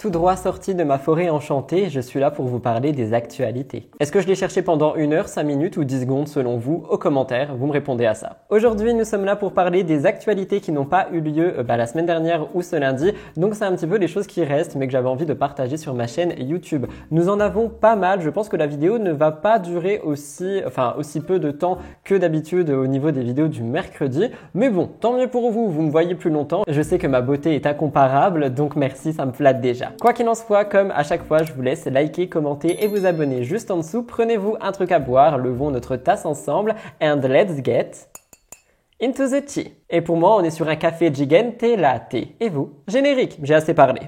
Tout droit sorti de ma forêt enchantée, je suis là pour vous parler des actualités. Est-ce que je l'ai cherché pendant 1 heure, 5 minutes ou 10 secondes selon vous? Aux commentaires, vous me répondez à ça. Aujourd'hui, nous sommes là pour parler des actualités qui n'ont pas eu lieu la semaine dernière ou ce lundi. Donc c'est un petit peu les choses qui restent mais que j'avais envie de partager sur ma chaîne YouTube. Nous en avons pas mal, je pense que la vidéo ne va pas durer aussi peu de temps que d'habitude au niveau des vidéos du mercredi. Mais bon, tant mieux pour vous, vous me voyez plus longtemps. Je sais que ma beauté est incomparable, donc merci, ça me flatte déjà. Quoi qu'il en soit, comme à chaque fois, je vous laisse liker, commenter et vous abonner juste en dessous. Prenez-vous un truc à boire, levons notre tasse ensemble and let's get into the tea. Et pour moi, on est sur un café gigante latte. Et vous? Générique, j'ai assez parlé.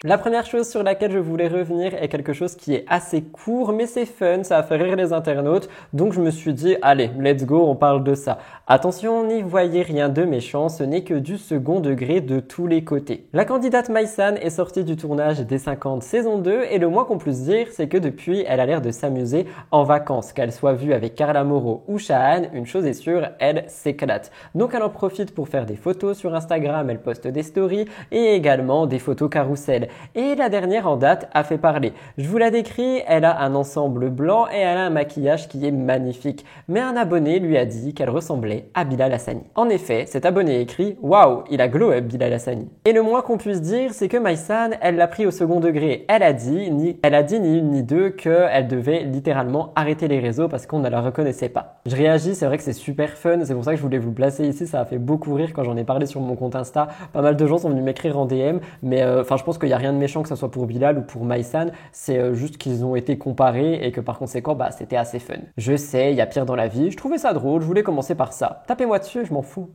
La première chose sur laquelle je voulais revenir est quelque chose qui est assez court, mais c'est fun, ça a fait rire les internautes, donc je me suis dit, allez, let's go, on parle de ça. Attention, n'y voyez rien de méchant, ce n'est que du second degré de tous les côtés. La candidate Maïsan est sortie du tournage des 50 saison 2, et le moins qu'on puisse dire, c'est que depuis, elle a l'air de s'amuser en vacances. Qu'elle soit vue avec Carla Moreau ou Shahan, une chose est sûre, elle s'éclate. Donc elle en profite pour faire des photos sur Instagram, elle poste des stories, et également des photos carrousel. Et la dernière en date a fait parler. Je vous la décris, elle a un ensemble blanc et elle a un maquillage qui est magnifique. Mais un abonné lui a dit qu'elle ressemblait à Bilal Hassani. En effet, cet abonné écrit « Waouh, il a glow up Bilal Hassani ». Et le moins qu'on puisse dire, c'est que Maïsan, elle l'a pris au second degré. Elle a dit ni une ni deux qu'elle devait littéralement arrêter les réseaux parce qu'on ne la reconnaissait pas. Je réagis, c'est vrai que c'est super fun, c'est pour ça que je voulais vous le placer ici, ça a fait beaucoup rire quand j'en ai parlé sur mon compte Insta. Pas mal de gens sont venus m'écrire en DM, mais je pense qu'il n'y a rien de méchant que ce soit pour Bilal ou pour Maïsan, c'est juste qu'ils ont été comparés et que par conséquent, c'était assez fun. Je sais, il y a pire dans la vie, je trouvais ça drôle, je voulais commencer par ça. Tapez-moi dessus, je m'en fous.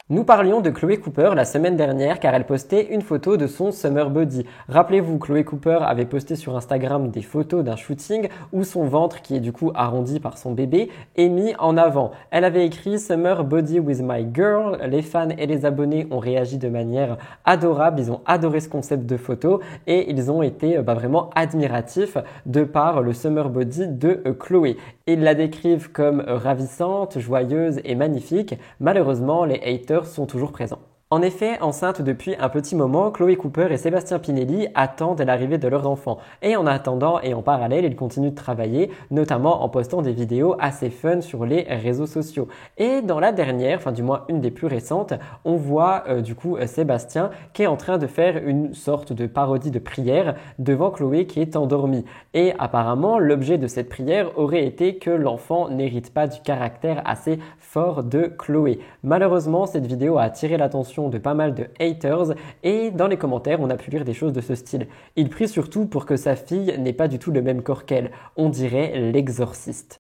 Nous parlions de Chloé Cooper la semaine dernière car elle postait une photo de son summer body. Rappelez-vous, Chloé Cooper avait posté sur Instagram des photos d'un shooting où son ventre, qui est du coup arrondi par son bébé, est mis en avant. Elle avait écrit « Summer body with my girl ». Les fans et les abonnés ont réagi de manière adorable, ils ont adoré ce concept de photo et ils ont été vraiment admiratifs de par le summer body de Chloé. Ils la décrivent comme ravissante, joyeuse et magnifique. Malheureusement, les haters sont toujours présents. En effet, enceinte depuis un petit moment, Chloé Cooper et Sébastien Pinelli attendent l'arrivée de leurs enfants. Et en attendant et en parallèle, ils continuent de travailler, notamment en postant des vidéos assez fun sur les réseaux sociaux. Et dans la dernière, du moins une des plus récentes, on voit Sébastien qui est en train de faire une sorte de parodie de prière devant Chloé qui est endormie. Et apparemment, l'objet de cette prière aurait été que l'enfant n'hérite pas du caractère assez fort de Chloé. Malheureusement, cette vidéo a attiré l'attention de pas mal de haters et dans les commentaires, on a pu lire des choses de ce style. Il prie surtout pour que sa fille n'ait pas du tout le même corps qu'elle. On dirait l'exorciste.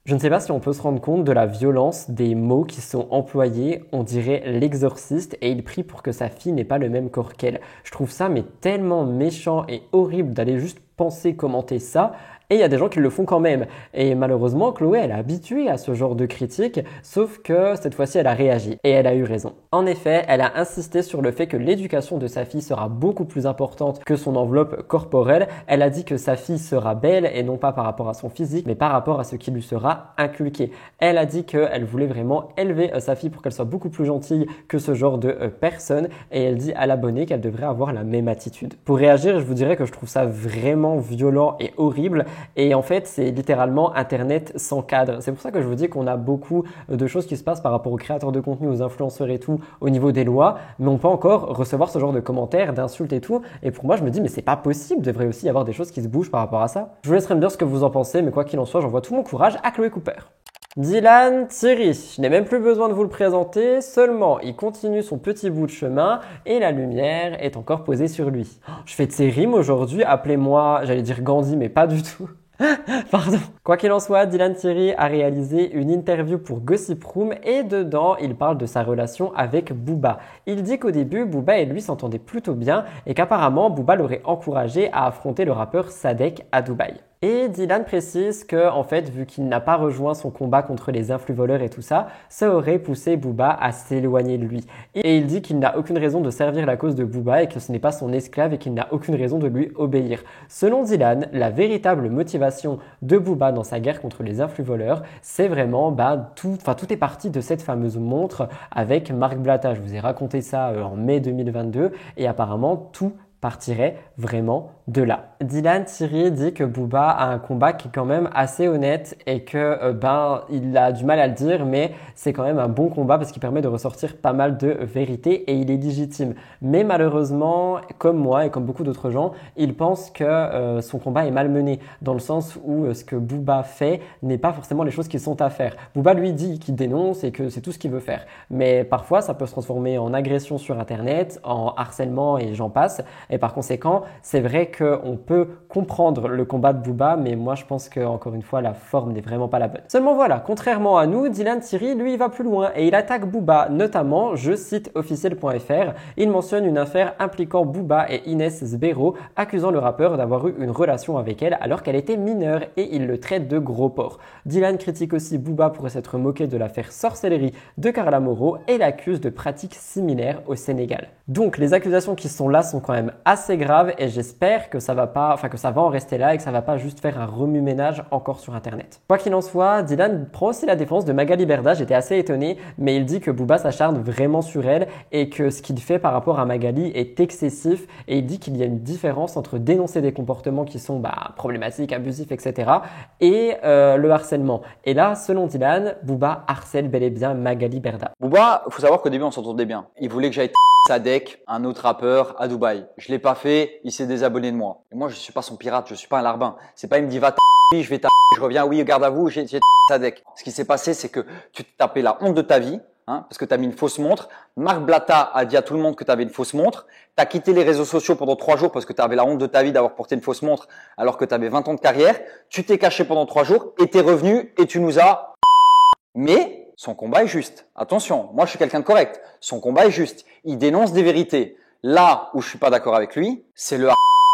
Je ne sais pas si on peut se rendre compte de la violence des mots qui sont employés. On dirait l'exorciste et il prie pour que sa fille n'ait pas le même corps qu'elle. Je trouve ça mais tellement méchant et horrible d'aller juste penser, commenter ça. Et il y a des gens qui le font quand même. Et malheureusement, Chloé, elle est habituée à ce genre de critiques, sauf que cette fois-ci, elle a réagi. Et elle a eu raison. En effet, elle a insisté sur le fait que l'éducation de sa fille sera beaucoup plus importante que son enveloppe corporelle. Elle a dit que sa fille sera belle, et non pas par rapport à son physique, mais par rapport à ce qui lui sera inculqué. Elle a dit qu'elle voulait vraiment élever sa fille pour qu'elle soit beaucoup plus gentille que ce genre de personne. Et elle dit à l'abonné qu'elle devrait avoir la même attitude. Pour réagir, je vous dirais que je trouve ça vraiment violent et horrible. Et en fait, c'est littéralement Internet sans cadre. C'est pour ça que je vous dis qu'on a beaucoup de choses qui se passent par rapport aux créateurs de contenu, aux influenceurs et tout, au niveau des lois, mais on peut encore recevoir ce genre de commentaires, d'insultes et tout. Et pour moi, je me dis, mais c'est pas possible, il devrait aussi y avoir des choses qui se bougent par rapport à ça. Je vous laisserai me dire ce que vous en pensez, mais quoi qu'il en soit, j'envoie tout mon courage à Chloé Cooper. Dylan Thierry, je n'ai même plus besoin de vous le présenter, seulement il continue son petit bout de chemin et la lumière est encore posée sur lui. Je fais de ces rimes aujourd'hui, appelez-moi, j'allais dire Gandhi, mais pas du tout. Pardon. Quoi qu'il en soit, Dylan Thierry a réalisé une interview pour Gossip Room et dedans, il parle de sa relation avec Booba. Il dit qu'au début, Booba et lui s'entendaient plutôt bien et qu'apparemment, Booba l'aurait encouragé à affronter le rappeur Sadek à Dubaï. Et Dylan précise que, en fait, vu qu'il n'a pas rejoint son combat contre les influx voleurs et tout ça, ça aurait poussé Booba à s'éloigner de lui. Et il dit qu'il n'a aucune raison de servir la cause de Booba et que ce n'est pas son esclave et qu'il n'a aucune raison de lui obéir. Selon Dylan, la véritable motivation de Booba dans sa guerre contre les influx voleurs, c'est vraiment tout est parti de cette fameuse montre avec Marc Blatta. Je vous ai raconté ça en mai 2022 et apparemment tout partirait vraiment de là. Dylan Thierry dit que Booba a un combat qui est quand même assez honnête et que il a du mal à le dire, mais c'est quand même un bon combat parce qu'il permet de ressortir pas mal de vérités et il est légitime. Mais malheureusement, comme moi et comme beaucoup d'autres gens, il pense que son combat est mal mené dans le sens où ce que Booba fait n'est pas forcément les choses qui sont à faire. Booba lui dit qu'il dénonce et que c'est tout ce qu'il veut faire. Mais parfois, ça peut se transformer en agression sur Internet, en harcèlement et j'en passe. Et par conséquent, c'est vrai qu'on peut comprendre le combat de Booba, mais moi je pense que encore une fois la forme n'est vraiment pas la bonne. Seulement voilà, contrairement à nous, Dylan Thierry lui il va plus loin et il attaque Booba, notamment, je cite officiel.fr, il mentionne une affaire impliquant Booba et Inès Sbero, accusant le rappeur d'avoir eu une relation avec elle alors qu'elle était mineure et il le traite de gros porc. Dylan critique aussi Booba pour s'être moqué de l'affaire sorcellerie de Carla Moreau et l'accuse de pratiques similaires au Sénégal. Donc les accusations qui sont là sont quand même assez graves et j'espère que ça va en rester là et que ça va pas juste faire un remue-ménage encore sur Internet. Quoi qu'il en soit, Dylan prend aussi la défense de Magali Berda. J'étais assez étonné, mais il dit que Booba s'acharne vraiment sur elle et que ce qu'il fait par rapport à Magali est excessif et il dit qu'il y a une différence entre dénoncer des comportements qui sont problématiques, abusifs, etc. et le harcèlement. Et là, selon Dylan, Booba harcèle bel et bien Magali Berda. Booba, faut savoir qu'au début on s'entendait bien. Il voulait que j'aille Sadek, un autre rappeur à Dubaï. Je l'ai pas fait, il s'est désabonné de moi. Et moi, je suis pas son pirate, je suis pas un larbin. C'est pas il me dit va je vais je reviens, oui, garde à vous, j'ai Sadek. Ce qui s'est passé, c'est que tu t'es tapé la honte de ta vie, parce que tu as mis une fausse montre. Marc Blatta a dit à tout le monde que tu avais une fausse montre. Tu as quitté les réseaux sociaux pendant 3 jours parce que tu avais la honte de ta vie d'avoir porté une fausse montre alors que tu avais 20 ans de carrière. Tu t'es caché pendant 3 jours et tu es revenu et tu nous as... Mais son combat est juste. Attention, moi je suis quelqu'un de correct. Son combat est juste. Il dénonce des vérités. Là où je suis pas d'accord avec lui, c'est le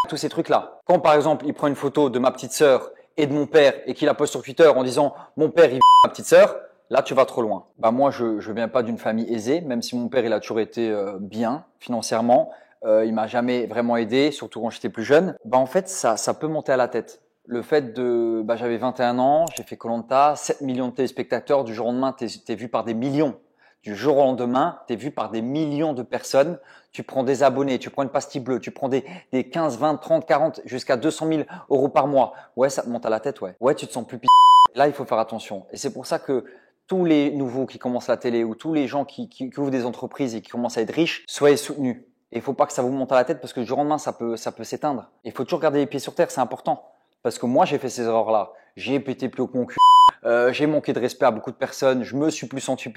tous ces trucs-là. Quand par exemple il prend une photo de ma petite sœur et de mon père et qu'il la poste sur Twitter en disant mon père il ma petite sœur, là tu vas trop loin. Moi je viens pas d'une famille aisée, même si mon père il a toujours été bien financièrement. Il m'a jamais vraiment aidé, surtout quand j'étais plus jeune. En fait ça peut monter à la tête. Le fait de, j'avais 21 ans, j'ai fait Koh Lanta, 7 millions de téléspectateurs, du jour au lendemain, t'es vu par des millions. Du jour au lendemain, t'es vu par des millions de personnes. Tu prends des abonnés, tu prends une pastille bleue, tu prends des 15, 20, 30, 40, jusqu'à 200 000 euros par mois. Ouais, ça te monte à la tête, ouais. Ouais, tu te sens plus Là, il faut faire attention. Et c'est pour ça que tous les nouveaux qui commencent la télé ou tous les gens qui ouvrent des entreprises et qui commencent à être riches, soyez soutenus. Et il faut pas que ça vous monte à la tête parce que du jour au lendemain, ça peut s'éteindre. Il faut toujours garder les pieds sur terre, c'est important. Parce que moi, j'ai fait ces erreurs-là. J'ai pété plus haut que mon cul. J'ai manqué de respect à beaucoup de personnes. Je me suis plus senti bien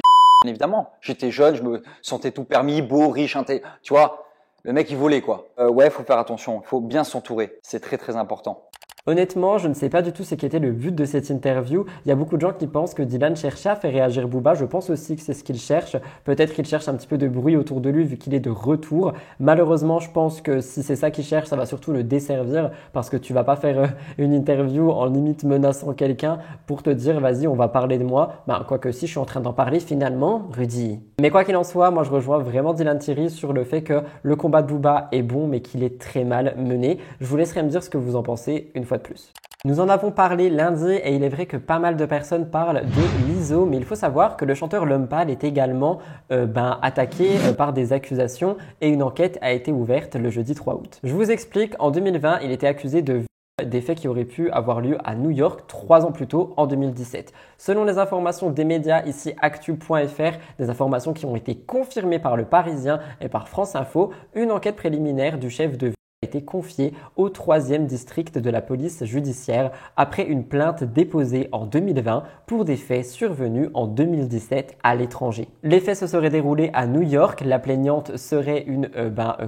évidemment. J'étais jeune, je me sentais tout permis, beau, riche, tu vois. Le mec, il volait, quoi. Ouais, faut faire attention. Il faut bien s'entourer. C'est très, très important. Honnêtement, je ne sais pas du tout ce qui était le but de cette interview. Il y a beaucoup de gens qui pensent que Dylan cherchait à faire réagir Booba. Je pense aussi que c'est ce qu'il cherche. Peut-être qu'il cherche un petit peu de bruit autour de lui vu qu'il est de retour. Malheureusement, je pense que si c'est ça qu'il cherche, ça va surtout le desservir parce que tu vas pas faire une interview en limite menaçant quelqu'un pour te dire vas-y, on va parler de moi. Quoique si je suis en train d'en parler finalement, Rudy. Mais quoi qu'il en soit, moi je rejoins vraiment Dylan Thierry sur le fait que le combat de Booba est bon mais qu'il est très mal mené. Je vous laisserai me dire ce que vous en pensez une fois de plus. Nous en avons parlé lundi et il est vrai que pas mal de personnes parlent de Lizzo, mais il faut savoir que le chanteur L'Homme Pâle est également attaqué par des accusations et une enquête a été ouverte le jeudi 3 août. Je vous explique, en 2020, il était accusé de des faits qui auraient pu avoir lieu à New York 3 ans plus tôt, en 2017. Selon les informations des médias ici actu.fr, des informations qui ont été confirmées par Le Parisien et par France Info, une enquête préliminaire du chef de a été confiée au 3e district de la police judiciaire après une plainte déposée en 2020 pour des faits survenus en 2017 à l'étranger. Les faits se seraient déroulés à New York. La plaignante serait une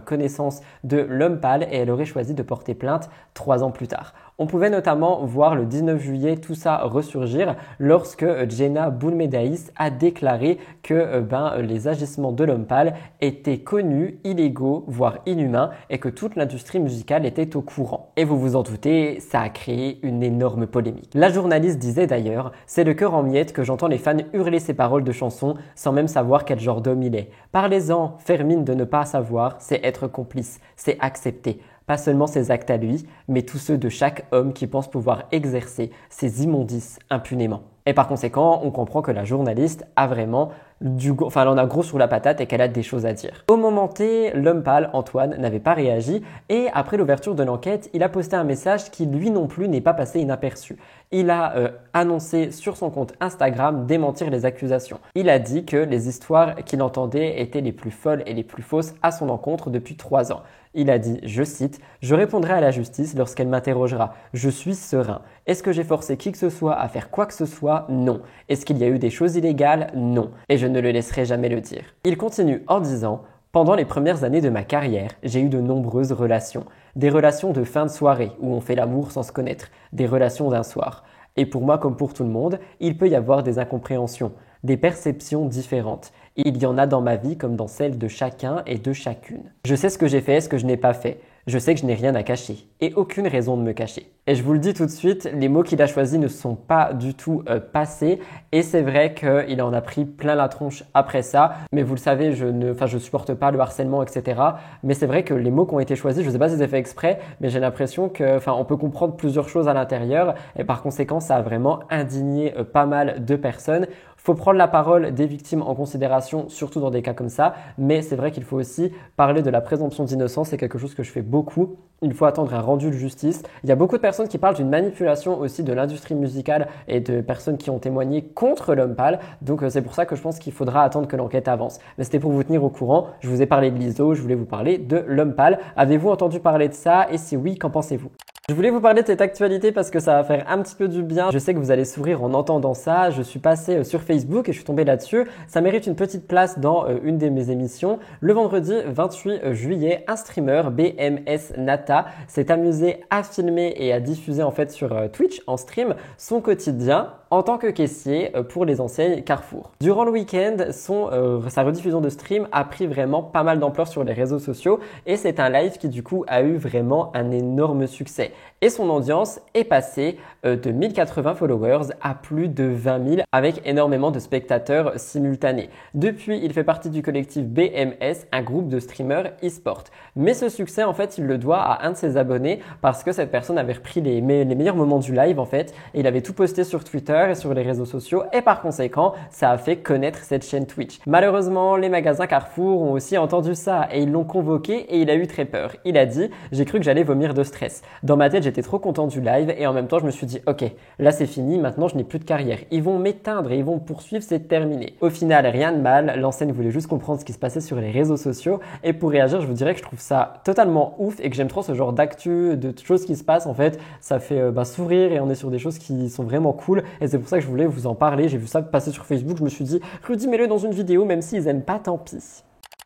connaissance de L'Homme Pâle et elle aurait choisi de porter plainte 3 ans plus tard. On pouvait notamment voir le 19 juillet tout ça ressurgir lorsque Jenna Boulmedaïs a déclaré que les agissements de l'homme pâle étaient connus, illégaux, voire inhumains et que toute l'industrie musicale était au courant. Et vous vous en doutez, ça a créé une énorme polémique. La journaliste disait d'ailleurs « C'est le cœur en miettes que j'entends les fans hurler ces paroles de chansons sans même savoir quel genre d'homme il est. Parlez-en, faire mine de ne pas savoir, c'est être complice, c'est accepter. Pas seulement ses actes à lui, mais tous ceux de chaque homme qui pense pouvoir exercer ses immondices impunément. » Et par conséquent, on comprend que la journaliste a vraiment elle en a gros sur la patate et qu'elle a des choses à dire. Au moment T, l'homme pâle, Antoine, n'avait pas réagi et après l'ouverture de l'enquête, il a posté un message qui lui non plus n'est pas passé inaperçu. Il a annoncé sur son compte Instagram démentir les accusations. Il a dit que les histoires qu'il entendait étaient les plus folles et les plus fausses à son encontre depuis 3 ans. Il a dit, je cite, « Je répondrai à la justice lorsqu'elle m'interrogera. Je suis serein. Est-ce que j'ai forcé qui que ce soit à faire quoi que ce soit? Non. Est-ce qu'il y a eu des choses illégales? Non. Et je ne le laisserai jamais le dire. » Il continue en disant, « Pendant les premières années de ma carrière, j'ai eu de nombreuses relations. Des relations de fin de soirée où on fait l'amour sans se connaître. Des relations d'un soir. Et pour moi comme pour tout le monde, il peut y avoir des incompréhensions, des perceptions différentes. Il y en a dans ma vie comme dans celle de chacun et de chacune. Je sais ce que j'ai fait et ce que je n'ai pas fait. Je sais que je n'ai rien à cacher et aucune raison de me cacher. » Et je vous le dis tout de suite, les mots qu'il a choisis ne sont pas du tout passés et c'est vrai qu'il en a pris plein la tronche après ça. Mais vous le savez, je supporte pas le harcèlement, etc. Mais c'est vrai que les mots qui ont été choisis, je sais pas si c'est fait exprès, mais j'ai l'impression on peut comprendre plusieurs choses à l'intérieur et par conséquent, ça a vraiment indigné pas mal de personnes. Faut prendre la parole des victimes en considération, surtout dans des cas comme ça, mais c'est vrai qu'il faut aussi parler de la présomption d'innocence, c'est quelque chose que je fais beaucoup. Il faut attendre un rendu de justice. Il y a beaucoup de personnes qui parlent d'une manipulation aussi de l'industrie musicale et de personnes qui ont témoigné contre l'homme pâle, donc c'est pour ça que je pense qu'il faudra attendre que l'enquête avance. Mais c'était pour vous tenir au courant, je vous ai parlé de l'ISO, je voulais vous parler de l'homme pâle. Avez-vous entendu parler de ça et si oui, qu'en pensez-vous? Je voulais vous parler de cette actualité parce que ça va faire un petit peu du bien. Je sais que vous allez sourire en entendant ça. Je suis passé sur Facebook et je suis tombé là-dessus. Ça mérite une petite place dans une de mes émissions. Le vendredi 28 juillet, un streamer, BMS Nata, s'est amusé à filmer et à diffuser en fait sur Twitch en stream son quotidien en tant que caissier pour les enseignes Carrefour. Durant le week-end, sa rediffusion de stream a pris vraiment pas mal d'ampleur sur les réseaux sociaux et c'est un live qui du coup a eu vraiment un énorme succès. Et son audience est passée de 1080 followers à plus de 20 000 avec énormément de spectateurs simultanés. Depuis, il fait partie du collectif BMS, un groupe de streamers e-sport. Mais ce succès, en fait, il le doit à un de ses abonnés parce que cette personne avait repris les meilleurs moments du live, en fait, et il avait tout posté sur Twitter et sur les réseaux sociaux et par conséquent, ça a fait connaître cette chaîne Twitch. Malheureusement, les magasins Carrefour ont aussi entendu ça et ils l'ont convoqué et il a eu très peur. Il a dit « J'ai cru que j'allais vomir de stress. Dans ma tête, j'étais trop content du live et en même temps, je me suis dit « Ok, là c'est fini, maintenant je n'ai plus de carrière. Ils vont m'éteindre et ils vont me poursuivre, c'est terminé. » Au final, rien de mal. L'enseigne voulait juste comprendre ce qui se passait sur les réseaux sociaux et pour réagir, je vous dirais que je trouve ça totalement ouf et que j'aime trop ce genre d'actu, de choses qui se passent. En fait, ça fait sourire et on est sur des choses qui sont vraiment cool et c'est pour ça que je voulais vous en parler. J'ai vu ça passer sur Facebook, je me suis dit « Rudy, mets-le dans une vidéo, même s'ils aiment pas, tant pis. »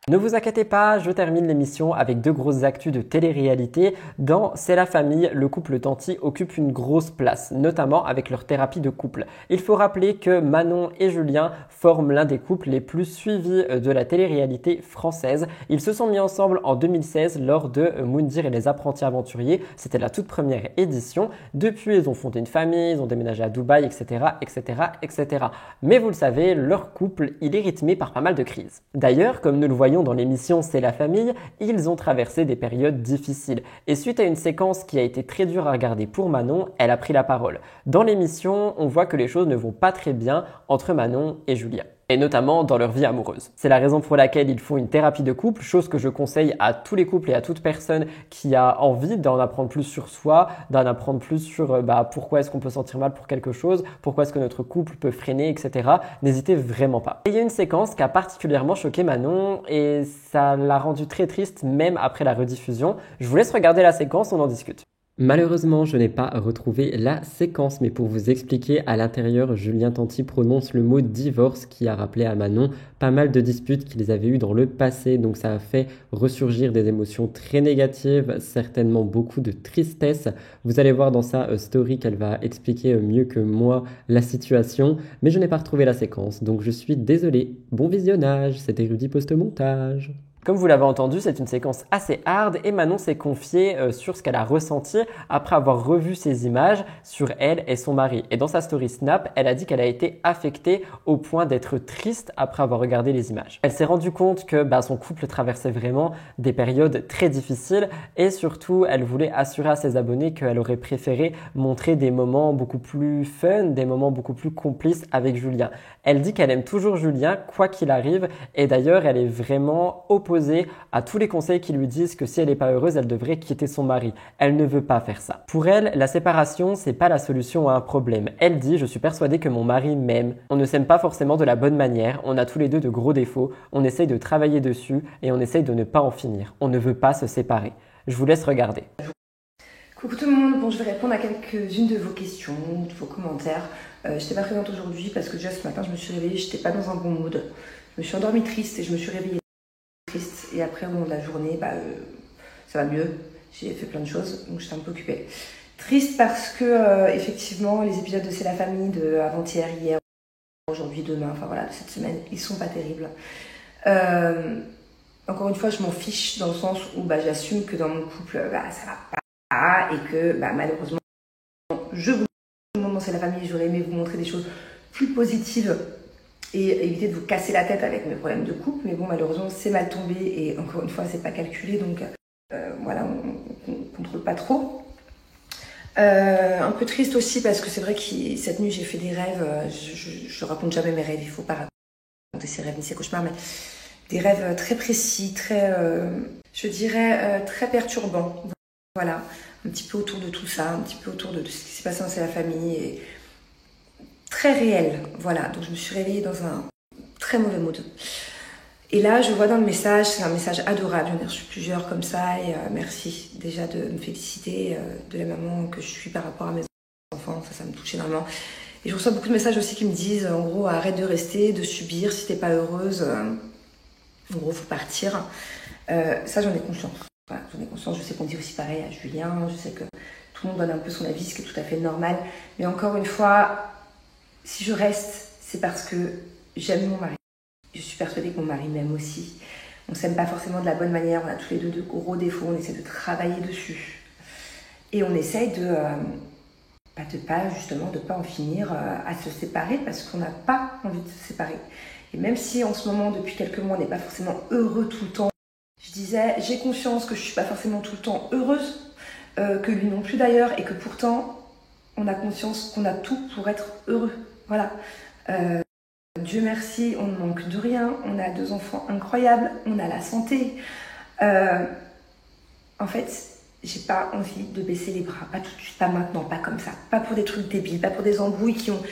Ne vous inquiétez pas, je termine l'émission avec 2 grosses actus de télé-réalité. Dans C'est la famille, le couple Tanti occupe une grosse place, notamment avec leur thérapie de couple. Il faut rappeler que Manon et Julien forment l'un des couples les plus suivis de la télé-réalité française. Ils se sont mis ensemble en 2016 lors de Moundir et les apprentis aventuriers. C'était la toute première édition. Depuis, ils ont fondé une famille, ils ont déménagé à Dubaï, etc., etc., etc. Mais vous le savez, leur couple, il est rythmé par pas mal de crises. D'ailleurs, comme nous le voyons dans l'émission C'est la famille, ils ont traversé des périodes difficiles. Et suite à une séquence qui a été très dure à regarder pour Manon, elle a pris la parole. Dans l'émission, on voit que les choses ne vont pas très bien entre Manon et Julien. Et notamment dans leur vie amoureuse. C'est la raison pour laquelle ils font une thérapie de couple, chose que je conseille à tous les couples et à toute personne qui a envie d'en apprendre plus sur soi, d'en apprendre plus sur pourquoi est-ce qu'on peut sentir mal pour quelque chose, pourquoi est-ce que notre couple peut freiner, etc. N'hésitez vraiment pas. Et il y a une séquence qui a particulièrement choqué Manon et ça l'a rendue très triste même après la rediffusion. Je vous laisse regarder la séquence, on en discute. Malheureusement, je n'ai pas retrouvé la séquence, mais pour vous expliquer, à l'intérieur, Julien Tanti prononce le mot divorce qui a rappelé à Manon pas mal de disputes qu'ils avaient eues dans le passé. Donc ça a fait ressurgir des émotions très négatives, certainement beaucoup de tristesse. Vous allez voir dans sa story qu'elle va expliquer mieux que moi la situation, mais je n'ai pas retrouvé la séquence, donc je suis désolé. Bon visionnage, c'était Rudy Post-Montage. Comme vous l'avez entendu, c'est une séquence assez hard et Manon s'est confiée sur ce qu'elle a ressenti après avoir revu ces images sur elle et son mari. Et dans sa story Snap, elle a dit qu'elle a été affectée au point d'être triste après avoir regardé les images. Elle s'est rendue compte que son couple traversait vraiment des périodes très difficiles et surtout, elle voulait assurer à ses abonnés qu'elle aurait préféré montrer des moments beaucoup plus fun, des moments beaucoup plus complices avec Julien. Elle dit qu'elle aime toujours Julien, quoi qu'il arrive, et d'ailleurs, elle est vraiment opposée à tous les conseils qui lui disent que si elle n'est pas heureuse, elle devrait quitter son mari. Elle ne veut pas faire ça. Pour elle, la séparation, c'est pas la solution à un problème. Elle dit, je suis persuadée que mon mari m'aime. On ne s'aime pas forcément de la bonne manière. On a tous les deux de gros défauts. On essaye de travailler dessus et on essaye de ne pas en finir. On ne veut pas se séparer. Je vous laisse regarder. Coucou tout le monde, bon je vais répondre à quelques-unes de vos questions, de vos commentaires. Je n'étais pas présente aujourd'hui parce que déjà ce matin je me suis réveillée, je n'étais pas dans un bon mood. Je me suis endormie triste et je me suis réveillée triste. Et après au long de la journée, ça va mieux. J'ai fait plein de choses, donc j'étais un peu occupée. Triste parce que effectivement les épisodes de C'est la famille de avant-hier, hier, aujourd'hui, demain, enfin voilà, de cette semaine, ils sont pas terribles. Encore une fois, je m'en fiche dans le sens où j'assume que dans mon couple, ça va pas. Et que malheureusement, je vous montre dans C'est la famille, j'aurais aimé vous montrer des choses plus positives et éviter de vous casser la tête avec mes problèmes de couple, mais bon, malheureusement, c'est mal tombé et encore une fois, c'est pas calculé, donc voilà, on contrôle pas trop. Un peu triste aussi parce que c'est vrai que cette nuit, j'ai fait des rêves, je raconte jamais mes rêves, il faut pas raconter ses rêves ni ses cauchemars, mais des rêves très précis, très, je dirais, très perturbants. Voilà, un petit peu autour de tout ça, un petit peu autour de ce qui s'est passé dans C'est la famille, et très réel, voilà. Donc je me suis réveillée dans un très mauvais mood. Et là, je vois dans le message, c'est un message adorable, j'en ai reçu plusieurs comme ça, et merci déjà de me féliciter de la maman que je suis par rapport à mes enfants, ça me touche énormément. Et je reçois beaucoup de messages aussi qui me disent, en gros, arrête de rester, de subir, si t'es pas heureuse, en gros, faut partir. Ça, j'en ai conscience. Voilà, j'en ai conscience, je sais qu'on dit aussi pareil à Julien, je sais que tout le monde donne un peu son avis, ce qui est tout à fait normal. Mais encore une fois, si je reste, c'est parce que j'aime mon mari. Je suis persuadée que mon mari m'aime aussi. On ne s'aime pas forcément de la bonne manière, on a tous les deux de gros défauts, on essaie de travailler dessus. Et on essaye de pas en finir à se séparer parce qu'on n'a pas envie de se séparer. Et même si en ce moment, depuis quelques mois, on n'est pas forcément heureux tout le temps, je disais, j'ai conscience que je ne suis pas forcément tout le temps heureuse, que lui non plus d'ailleurs, et que pourtant, on a conscience qu'on a tout pour être heureux. Voilà. Dieu merci, on ne manque de rien, on a 2 enfants incroyables, on a la santé. En fait, j'ai pas envie de baisser les bras, pas tout de suite, pas maintenant, pas comme ça. Pas pour des trucs débiles, pas pour des embrouilles qui ont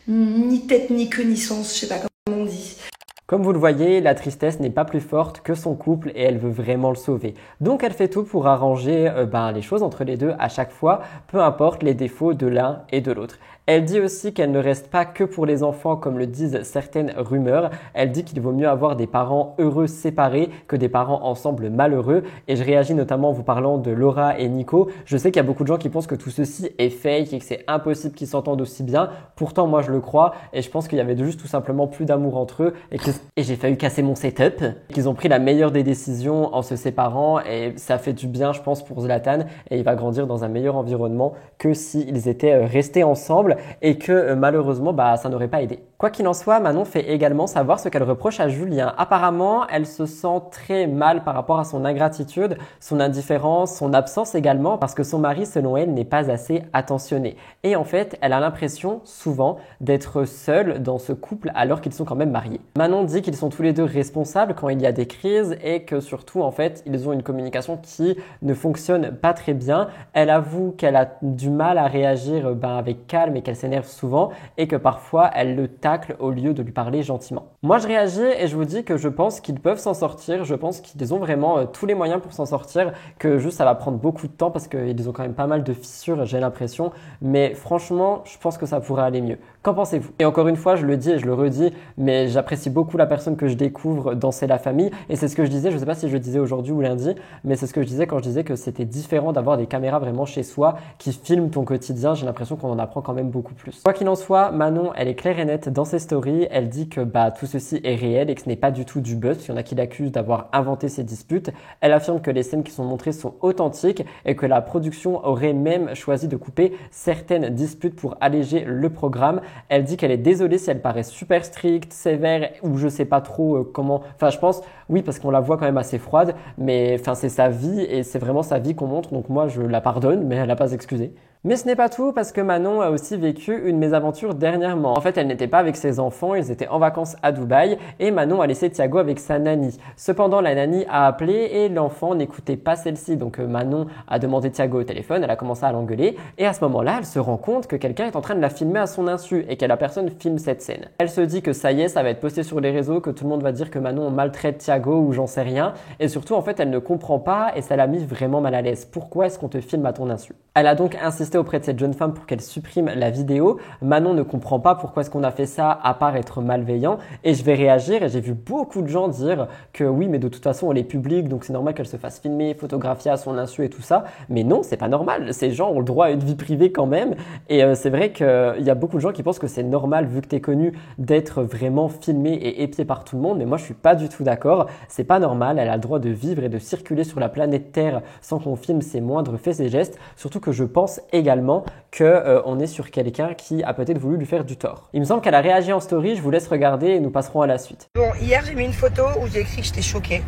ni tête ni queue ni sens, je sais pas comment on dit. Comme vous le voyez, la tristesse n'est pas plus forte que son couple et elle veut vraiment le sauver. Donc elle fait tout pour arranger les choses entre les deux à chaque fois, peu importe les défauts de l'un et de l'autre. Elle dit aussi qu'elle ne reste pas que pour les enfants comme le disent certaines rumeurs. Elle dit qu'il vaut mieux avoir des parents heureux séparés que des parents ensemble malheureux. Et je réagis notamment en vous parlant de Laura et Nico. Je sais qu'il y a beaucoup de gens qui pensent que tout ceci est fake et que c'est impossible qu'ils s'entendent aussi bien. Pourtant, moi je le crois et je pense qu'il y avait juste tout simplement plus d'amour entre eux et j'ai failli casser mon setup. Qu'ils ont pris la meilleure des décisions en se séparant et ça fait du bien je pense pour Zlatan et il va grandir dans un meilleur environnement que s'ils étaient restés ensemble et que malheureusement ça n'aurait pas aidé. Quoi qu'il en soit, Manon fait également savoir ce qu'elle reproche à Julien. Apparemment, elle se sent très mal par rapport à son ingratitude, son indifférence, son absence également parce que son mari, selon elle, n'est pas assez attentionné. Et en fait, elle a l'impression souvent d'être seule dans ce couple alors qu'ils sont quand même mariés. Manon dit qu'ils sont tous les deux responsables quand il y a des crises et que surtout, en fait, ils ont une communication qui ne fonctionne pas très bien. Elle avoue qu'elle a du mal à réagir avec calme et qu'elle s'énerve souvent et que parfois, elle le tacle au lieu de lui parler gentiment. Moi, je réagis et je vous dis que je pense qu'ils peuvent s'en sortir. Je pense qu'ils ont vraiment tous les moyens pour s'en sortir, que juste ça va prendre beaucoup de temps parce qu'ils ont quand même pas mal de fissures, j'ai l'impression. Mais franchement, je pense que ça pourrait aller mieux. Qu'en pensez-vous? Et encore une fois, je le dis et je le redis, mais j'apprécie beaucoup la personne que je découvre dans C'est la famille. Et c'est ce que je disais, je sais pas si je le disais aujourd'hui ou lundi, mais c'est ce que je disais quand je disais que c'était différent d'avoir des caméras vraiment chez soi qui filment ton quotidien. J'ai l'impression qu'on en apprend quand même beaucoup plus. Quoi qu'il en soit, Manon, elle est claire et nette dans ses stories. Elle dit que tout ceci est réel et que ce n'est pas du tout du buzz. Il y en a qui l'accusent d'avoir inventé ces disputes. Elle affirme que les scènes qui sont montrées sont authentiques et que la production aurait même choisi de couper certaines disputes pour alléger le programme. Elle dit qu'elle est désolée si elle paraît super stricte, sévère ou je sais pas trop comment. Enfin, je pense, oui, parce qu'on la voit quand même assez froide, mais enfin, c'est sa vie et c'est vraiment sa vie qu'on montre. Donc moi, je la pardonne, mais elle n'a pas excusé. Mais ce n'est pas tout parce que Manon a aussi vécu une mésaventure dernièrement. En fait, elle n'était pas avec ses enfants, ils étaient en vacances à Dubaï et Manon a laissé Thiago avec sa nanny. Cependant, la nanny a appelé et l'enfant n'écoutait pas celle-ci. Donc Manon a demandé Thiago au téléphone, elle a commencé à l'engueuler et à ce moment-là, elle se rend compte que quelqu'un est en train de la filmer à son insu et que la personne filme cette scène. Elle se dit que ça y est, ça va être posté sur les réseaux, que tout le monde va dire que Manon maltraite Thiago ou j'en sais rien. Et surtout, en fait, elle ne comprend pas et ça l'a mis vraiment mal à l'aise. Pourquoi est-ce qu'on te filme à ton insu? Elle a donc insisté auprès de cette jeune femme pour qu'elle supprime la vidéo. Manon ne comprend pas pourquoi est-ce qu'on a fait ça à part être malveillant et je vais réagir et j'ai vu beaucoup de gens dire que oui mais de toute façon elle est publique donc c'est normal qu'elle se fasse filmer, photographier à son insu et tout ça, mais non c'est pas normal, ces gens ont le droit à une vie privée quand même et c'est vrai qu'il y a beaucoup de gens qui pensent que c'est normal vu que t'es connu d'être vraiment filmé et épié par tout le monde, mais moi je suis pas du tout d'accord, c'est pas normal, elle a le droit de vivre et de circuler sur la planète Terre sans qu'on filme ses moindres faits et gestes, surtout que je pense également qu'on est sur quelqu'un qui a peut-être voulu lui faire du tort. Il me semble qu'elle a réagi en story, je vous laisse regarder et nous passerons à la suite. Bon, hier j'ai mis une photo où j'ai écrit que j'étais choquée,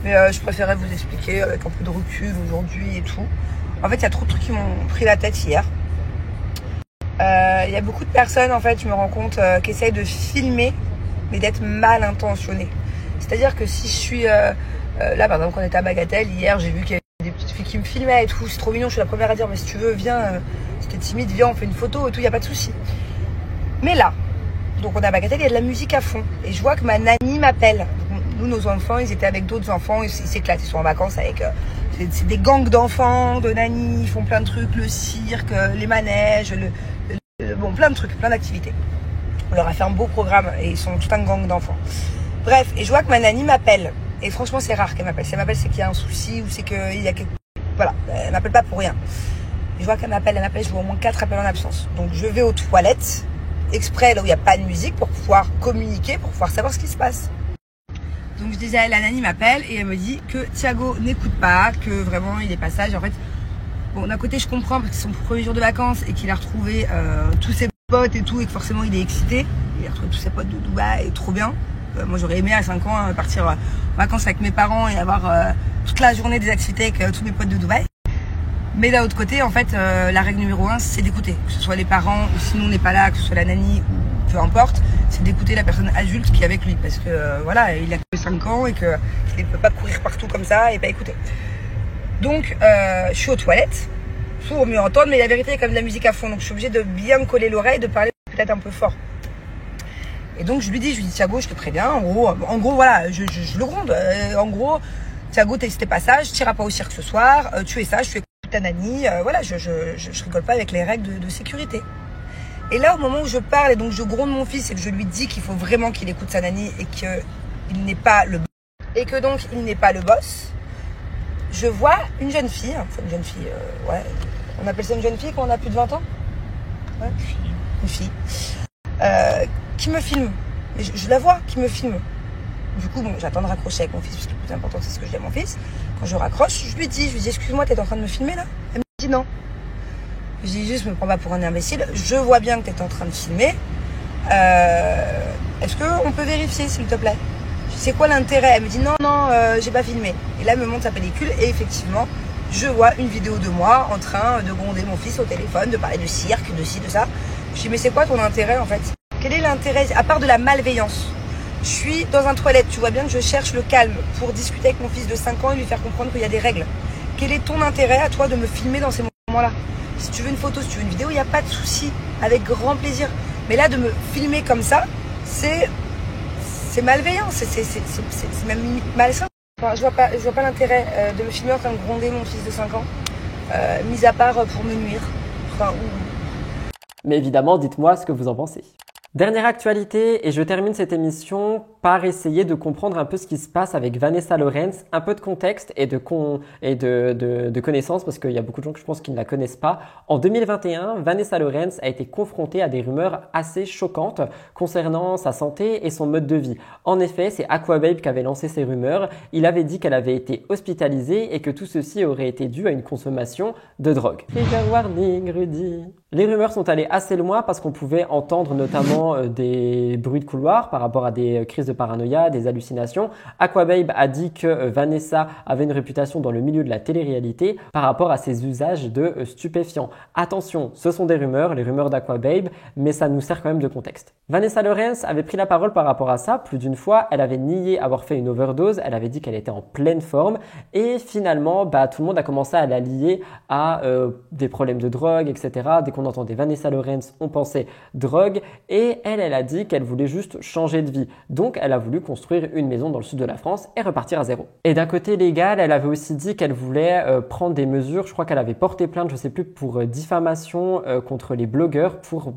mais je préférais vous expliquer avec un peu de recul aujourd'hui et tout. En fait, il y a trop de trucs qui m'ont pris la tête hier. Il y a beaucoup de personnes, en fait, je me rends compte, qui essayent de filmer, mais d'être mal intentionnées. C'est-à-dire que si je suis... là, par exemple, quand on était à Bagatelle, hier, j'ai vu qu'il y avait des petites filles qui me filmaient et tout, c'est trop mignon, je suis la première à dire mais si tu veux viens, si t'es timide viens on fait une photo et tout, y a pas de souci. Mais là, donc on est à Bagatelle, il y a de la musique à fond et je vois que ma nanny m'appelle. Nous nos enfants ils étaient avec d'autres enfants, ils s'éclatent, ils sont en vacances avec c'est des gangs d'enfants, de nanny, ils font plein de trucs, le cirque, les manèges, bon plein de trucs, plein d'activités. On leur a fait un beau programme et ils sont tout un gang d'enfants. Bref, et je vois que ma nanny m'appelle. Et franchement, c'est rare qu'elle m'appelle. Si elle m'appelle, c'est qu'il y a un souci ou c'est qu'il y a quelque... Voilà, elle m'appelle pas pour rien. Je vois qu'elle m'appelle, je vois au moins 4 appels en absence. Donc je vais aux toilettes, exprès là où il n'y a pas de musique, pour pouvoir communiquer, pour pouvoir savoir ce qui se passe. Donc je disais, la nanny m'appelle et elle me dit que Thiago n'écoute pas, que vraiment il est pas sage. En fait, bon, d'un côté je comprends parce que c'est son premier jour de vacances et qu'il a retrouvé tous ses potes et tout, et que forcément il est excité. Il a retrouvé tous ses potes de Dubaï, trop bien. Moi j'aurais aimé à 5 ans partir en vacances avec mes parents et avoir toute la journée des activités avec tous mes potes de Dubaï. Mais d'un autre côté, en fait, la règle numéro 1, c'est d'écouter. Que ce soit les parents, ou si nous on n'est pas là, que ce soit la nanny, ou peu importe, c'est d'écouter la personne adulte qui est avec lui. Parce que voilà, il a que 5 ans et qu'il ne peut pas courir partout comme ça et pas écouter. Donc, je suis aux toilettes pour mieux entendre, mais la vérité, il y a quand même de la musique à fond. Donc je suis obligée de bien me coller l'oreille, de parler peut-être un peu fort. Et donc je lui dis Thiago, je te préviens, en gros voilà, je le gronde. En gros, Thiago, t'es pas sage, tu iras pas au cirque ce soir, tu es sage, tu écoutes ta nanny, voilà, je rigole pas avec les règles de sécurité. Et là, au moment où je parle et donc je gronde mon fils et que je lui dis qu'il faut vraiment qu'il écoute sa nanny et qu'il n'est pas le et que donc il n'est pas le boss, je vois une jeune fille, enfin une jeune fille, ouais, on appelle ça une jeune fille quand on a plus de 20 ans, ouais, une fille. Qui me filme. Et je la vois qui me filme. Du coup, bon, j'attends de raccrocher avec mon fils, parce que le plus important, c'est ce que je dis à mon fils. Quand je raccroche, je lui dis, excuse-moi, t'es en train de me filmer là? Elle me dit non. Je dis juste, me prends pas pour un imbécile. Je vois bien que t'es en train de filmer. Est-ce qu'on peut vérifier, s'il te plaît? C'est quoi l'intérêt? Elle me dit non, j'ai pas filmé. Et là, elle me montre sa pellicule et effectivement, je vois une vidéo de moi en train de gronder mon fils au téléphone, de parler de cirque, de ci, de ça. Je dis, mais c'est quoi ton intérêt en fait? Quel est l'intérêt, à part de la malveillance? Je suis dans un toilette, tu vois bien que je cherche le calme pour discuter avec mon fils de 5 ans et lui faire comprendre qu'il y a des règles. Quel est ton intérêt à toi de me filmer dans ces moments-là? Si tu veux une photo, si tu veux une vidéo, il n'y a pas de souci, avec grand plaisir. Mais là, de me filmer comme ça, c'est c'est malveillant, c'est même limite malsain. Enfin, je vois pas l'intérêt de me filmer en train de gronder mon fils de 5 ans, mis à part pour me nuire. Enfin, Mais évidemment, dites-moi ce que vous en pensez. Dernière actualité, et je termine cette émission par essayer de comprendre un peu ce qui se passe avec Vanessa Lawrence, un peu de contexte et de connaissances, parce qu'il y a beaucoup de gens que je pense qui ne la connaissent pas. En 2021, Vanessa Lawrence a été confrontée à des rumeurs assez choquantes concernant sa santé et son mode de vie. En effet, c'est Aquababe qui avait lancé ces rumeurs. Il avait dit qu'elle avait été hospitalisée et que tout ceci aurait été dû à une consommation de drogue. Trigger warning, Rudy. Les rumeurs sont allées assez loin parce qu'on pouvait entendre notamment des bruits de couloir par rapport à des crises de paranoïa, des hallucinations. Aquababe a dit que Vanessa avait une réputation dans le milieu de la télé-réalité par rapport à ses usages de stupéfiants. Attention, ce sont des rumeurs, les rumeurs d'Aquababe, mais ça nous sert quand même de contexte. Vanessa Lawrence avait pris la parole par rapport à ça plus d'une fois. Elle avait nié avoir fait une overdose, elle avait dit qu'elle était en pleine forme et finalement, tout le monde a commencé à la lier à des problèmes de drogue, etc. Dès qu'on entendait Vanessa Lawrence, on pensait drogue et elle a dit qu'elle voulait juste changer de vie. Donc, elle a voulu construire une maison dans le sud de la France et repartir à zéro. Et d'un côté légal, elle avait aussi dit qu'elle voulait prendre des mesures. Je crois qu'elle avait porté plainte, je sais plus, pour diffamation contre les blogueurs pour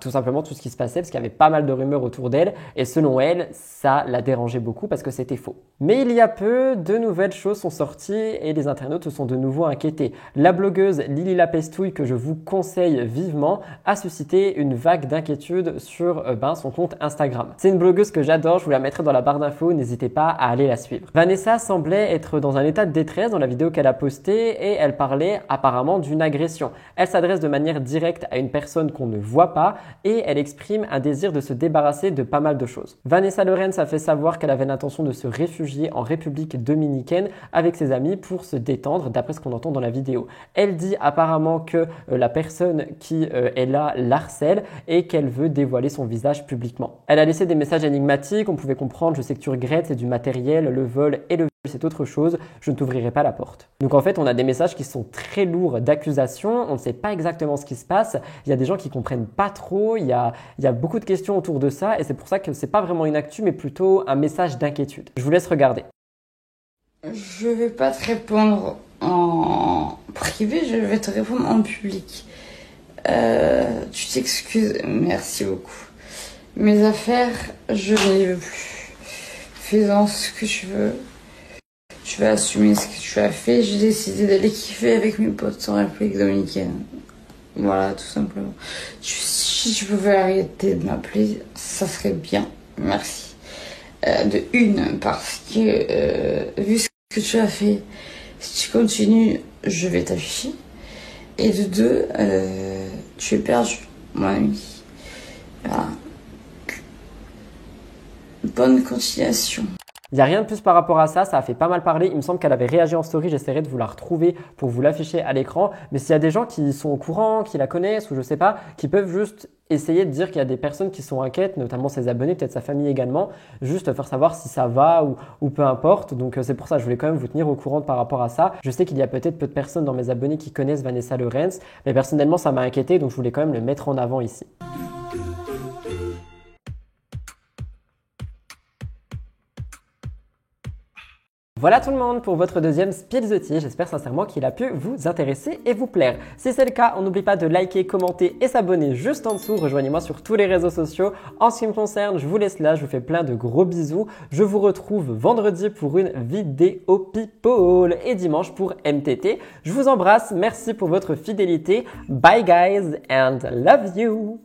tout simplement tout ce qui se passait parce qu'il y avait pas mal de rumeurs autour d'elle et selon elle, ça la dérangeait beaucoup parce que c'était faux. Mais il y a peu, de nouvelles choses sont sorties et les internautes se sont de nouveau inquiétés. La blogueuse Lily Lapestouille, que je vous conseille vivement, a suscité une vague d'inquiétude sur son compte Instagram. C'est une blogueuse que j'adore, je vous la mettrai dans la barre d'infos, n'hésitez pas à aller la suivre. Vanessa semblait être dans un état de détresse dans la vidéo qu'elle a postée et elle parlait apparemment d'une agression. Elle s'adresse de manière directe à une personne qu'on ne voit pas et elle exprime un désir de se débarrasser de pas mal de choses. Vanessa Lawrence a fait savoir qu'elle avait l'intention de se réfugier en République dominicaine avec ses amis pour se détendre, d'après ce qu'on entend dans la vidéo. Elle dit apparemment que la personne qui est là l'harcèle et qu'elle veut dévoiler son visage publiquement. Elle a laissé des messages énigmatiques, on pouvait comprendre, je sais que tu regrettes, c'est du matériel, le vol et le vol c'est autre chose, je ne t'ouvrirai pas la porte. Donc en fait, on a des messages qui sont très lourds d'accusations, on ne sait pas exactement ce qui se passe, il y a des gens qui comprennent pas trop, il y a beaucoup de questions autour de ça et c'est pour ça que c'est pas vraiment une actu mais plutôt un message d'inquiétude. Je vous laisse regarder. Je vais pas te répondre en privé, je vais te répondre en public. Tu t'excuses, merci beaucoup. Mes affaires, je ne les veux plus. Fais-en ce que tu veux. Tu vas assumer ce que tu as fait. J'ai décidé d'aller kiffer avec mes potes en République dominicaine. Voilà, tout simplement. Si tu pouvais arrêter de m'appeler, ça serait bien. Merci. De une, parce que vu ce que tu as fait, si tu continues, je vais t'afficher. Et de deux, tu es perdu, mon ami. Voilà. Bonne continuation. Il n'y a rien de plus par rapport à ça, ça a fait pas mal parler. Il me semble qu'elle avait réagi en story, j'essaierai de vous la retrouver pour vous l'afficher à l'écran. Mais s'il y a des gens qui sont au courant, qui la connaissent ou je sais pas, qui peuvent juste essayer de dire qu'il y a des personnes qui sont inquiètes, notamment ses abonnés, peut-être sa famille également, juste faire savoir si ça va ou peu importe. Donc c'est pour ça, je voulais quand même vous tenir au courant par rapport à ça. Je sais qu'il y a peut-être peu de personnes dans mes abonnés qui connaissent Vanessa Lawrence, mais personnellement ça m'a inquiété, donc je voulais quand même le mettre en avant ici. Voilà tout le monde pour votre deuxième Spill the Tea. J'espère sincèrement qu'il a pu vous intéresser et vous plaire. Si c'est le cas, on n'oublie pas de liker, commenter et s'abonner juste en dessous. Rejoignez-moi sur tous les réseaux sociaux. En ce qui me concerne, je vous laisse là. Je vous fais plein de gros bisous. Je vous retrouve vendredi pour une vidéo people et dimanche pour MTT. Je vous embrasse. Merci pour votre fidélité. Bye guys and love you.